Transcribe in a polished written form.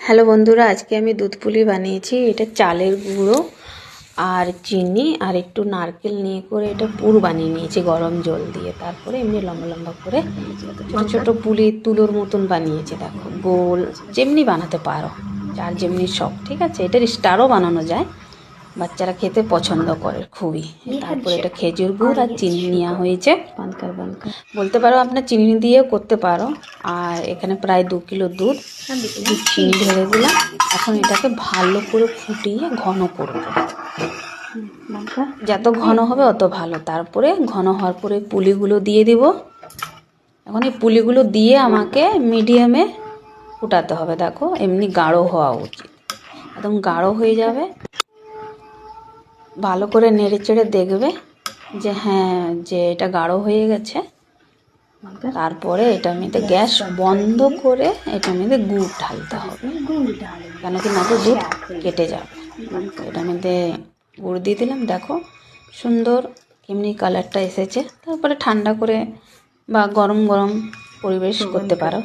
Hello বন্ধুরা, আজকে আমি দুধ পুলি বানিয়েছি। এটা চালের গুঁড়ো আর চিনি আর একটু নারকেল নিয়ে করে এটা পুর বানিয়ে নিয়েছি গরম জল দিয়ে। তারপরে এমনি লম্বা লম্বা করে ছোটো ছোটো পুলি তুলোর মতন বানিয়েছি। দেখো, গোল যেমনি বানাতে পারো, যার যেমনি শখ। ঠিক আছে, এটার স্টারও বানানো যায়, বাচ্চারা খেতে পছন্দ করে খুবই। তারপরে এটা খেজুর গুড় আর চিনি নেওয়া হয়েছে। বলতে পারো আপনার চিনি দিয়েও করতে পারো। আর এখানে প্রায় 2 কিলো দুধ, চিনি ঢেলে দিলাম। এখন এটাকে ভালো করে ফুটিয়ে ঘন করব, যত ঘন হবে অত ভালো। তারপরে ঘন হওয়ার পরে পুলিগুলো দিয়ে দিব। এখন এই পুলিগুলো দিয়ে আমাকে মিডিয়ামে ফুটাতে হবে। দেখো, এমনি গাঢ় হওয়া উচিত, একদম গাঢ় হয়ে যাবে। ভালো করে নেড়ে চেড়ে দেখবে যে হ্যাঁ, যে এটা গাঢ় হয়ে গেছে। তারপরে এটার মধ্যে গ্যাস বন্ধ করে এটার মধ্যে গুড় ঢালতে হবে, কেন কি না তো দুধ কেটে যাবে। এটার মধ্যে গুড় দিয়ে দিলাম। দেখো সুন্দর এমনি কালারটা এসেছে। তারপরে ঠান্ডা করে বা গরম গরম পরিবেশ করতে পারো।